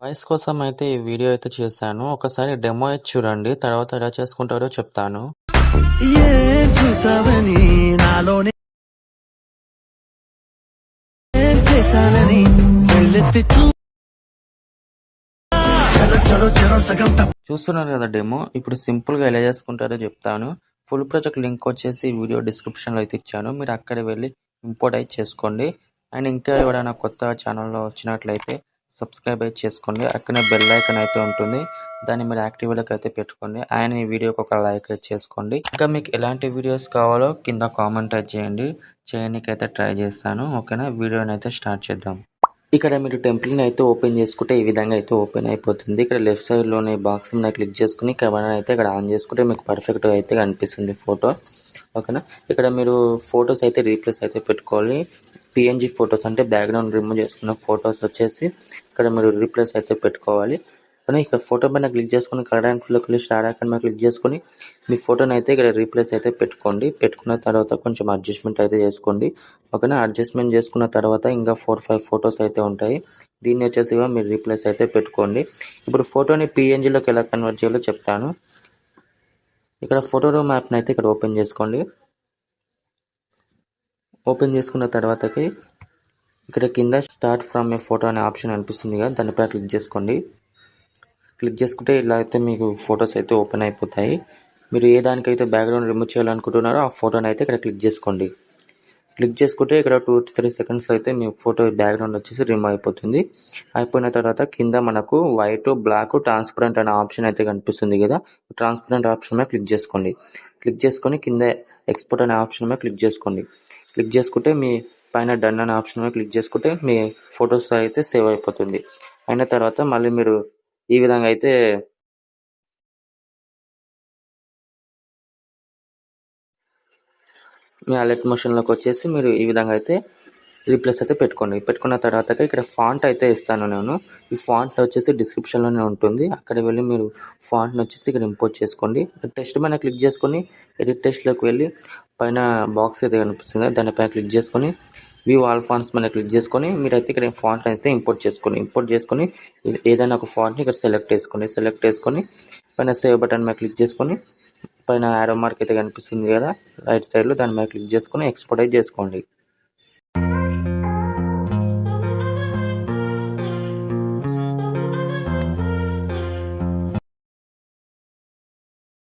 Voice కోసం అయితే ఈ వీడియో అయితే చేశాను. ఒకసారి డెమో అయితే చూడండి. తర్వాత ఎలా చేసుకుంటారో చెప్తాను. ఏం చూసావని నాలోనే ఏం చేశానని వెళ్ళెత్తి చూస్తున్నారు కదా డెమో. ఇప్పుడు సింపుల్ గా ఎలా చేసుకుంటారో చెప్తాను. ఫుల్ ప్రాజెక్ట్ లింక్ వచ్చేసి వీడియో డిస్క్రిప్షన్ లో అయితే ఇచ్చాను. మీరు అక్కడ వెళ్ళి ఇంపోర్ట్ అయితే చేసుకోండి. అండ్ ఇంకా ఎవరైనా కొత్త ఛానల్లో వచ్చినట్లయితే సబ్స్క్రైబ్ అయితే చేసుకోండి. అక్కడనే బెల్ ఐకాన్ అయితే ఉంటుంది. దాన్ని మీరు యాక్టివ్లోకి అయితే పెట్టుకోండి. ఆయన ఈ వీడియోకి ఒక లైక్ అయితే చేసుకోండి. ఇంకా మీకు ఎలాంటి వీడియోస్ కావాలో కింద కామెంట్ అయితే చేయండి. చేయడానికైతే ట్రై చేస్తాను. ఓకేనా, వీడియోని అయితే స్టార్ట్ చేద్దాం. ఇక్కడ మీరు టెంప్లెట్ని అయితే ఓపెన్ చేసుకుంటే ఈ విధంగా అయితే ఓపెన్ అయిపోతుంది. ఇక్కడ లెఫ్ట్ సైడ్లోనే బాక్స్ మీద క్లిక్ చేసుకుని కెమెరా అయితే ఇక్కడ ఆన్ చేసుకుంటే మీకు పర్ఫెక్ట్గా అయితే కనిపిస్తుంది ఫోటో. ఓకేనా, ఇక్కడ మీరు ఫొటోస్ అయితే రీప్లేస్ అయితే పెట్టుకోవాలి. పిఎన్జీ ఫొటోస్ అంటే బ్యాక్గ్రౌండ్ రిమూవ్ చేసుకున్న ఫొటోస్ వచ్చేసి ఇక్కడ మీరు రీప్లేస్ అయితే పెట్టుకోవాలి. కానీ ఇక్కడ ఫోటో పైన క్లిక్ చేసుకుని కలర్ అండ్ ఫిల్లోకి వెళ్ళి స్టార్ ఐకాన్ మీద క్లిక్ చేసుకుని మీ ఫోటోని అయితే ఇక్కడ రీప్లేస్ అయితే పెట్టుకోండి. పెట్టుకున్న తర్వాత కొంచెం అడ్జస్ట్మెంట్ అయితే చేసుకోండి. ఓకేనా, అడ్జస్ట్మెంట్ చేసుకున్న తర్వాత ఇంకా 4-5 ఫొటోస్ అయితే ఉంటాయి. దీన్ని వచ్చేసి మీరు రీప్లేస్ అయితే పెట్టుకోండి. ఇప్పుడు ఫోటోని పిఎన్జీలోకి ఎలా కన్వర్ట్ చేయాలో చెప్తాను. ఇక్కడ ఫోటో మ్యాప్ని అయితే ఇక్కడ ఓపెన్ చేసుకోండి. ఓపెన్ చేసుకున్న తర్వాతకి ఇక్కడ కింద స్టార్ట్ ఫ్రమ్ ఏ ఫోటో అనే ఆప్షన్ అనిపిస్తుంది కదా, దానిపై క్లిక్ చేసుకోండి. క్లిక్ చేసుకుంటే ఇలా అయితే మీకు ఫొటోస్ అయితే ఓపెన్ అయిపోతాయి. మీరు ఏ దానికైతే బ్యాక్గ్రౌండ్ రిమూవ్ చేయాలనుకుంటున్నారో ఆ ఫోటోని అయితే ఇక్కడ క్లిక్ చేసుకోండి. క్లిక్ చేసుకుంటే ఇక్కడ 2-3 సెకండ్స్లో అయితే మీ ఫోటో బ్యాక్గ్రౌండ్ వచ్చేసి రిమూవ్ అయిపోతుంది. అయిపోయిన తర్వాత కింద మనకు వైట్, బ్లాక్, ట్రాన్స్పరెంట్ అనే ఆప్షన్ అయితే కనిపిస్తుంది కదా, ట్రాన్స్పరెంట్ ఆప్షన్ మీద క్లిక్ చేసుకోండి. క్లిక్ చేసుకొని కింద ఎక్స్పోర్ట్ అనే ఆప్షన్ మీద క్లిక్ చేసుకోండి. క్లిక్ చేసుకుంటే మీ పైన డన్ అనే ఆప్షన్ మీద క్లిక్ చేసుకుంటే మీ ఫొటోస్ అయితే సేవ్ అయిపోతుంది. అయిన తర్వాత మళ్ళీ మీరు ఈ విధంగా అయితే మీ అలర్ట్ మోషన్లోకి వచ్చేసి మీరు ఈ విధంగా అయితే రీప్లేస్ అయితే పెట్టుకోండి. పెట్టుకున్న తర్వాత ఇక్కడ ఫాంట్ అయితే ఇస్తాను నేను. ఈ ఫాంట్ వచ్చేసి డిస్క్రిప్షన్లోనే ఉంటుంది. అక్కడ వెళ్ళి మీరు ఫాంట్ని వచ్చేసి ఇక్కడ ఇంపోర్ట్ చేసుకోండి. టెక్స్ట్ పైన క్లిక్ చేసుకొని ఎడిట్ టెక్స్ట్లోకి వెళ్ళి పైన బాక్స్ అయితే కనిపిస్తుంది, దానిపైన క్లిక్ చేసుకొని వ్యూ ఆల్ ఫాంట్స్ మీద క్లిక్ చేసుకొని మీరైతే ఇక్కడ ఫాంట్ అయితే ఇంపోర్ట్ చేసుకొని ఏదైనా ఒక ఫాంట్ని ఇక్కడ సెలెక్ట్ చేసుకొని పైన సేవ్ బటన్ మీద క్లిక్ చేసుకొని పైన యారో మార్క్ అయితే కనిపిస్తుంది కదా రైట్ సైడ్లో, దాని మీద క్లిక్ చేసుకొని ఎక్స్పోర్ట్ అయితే చేసుకోండి.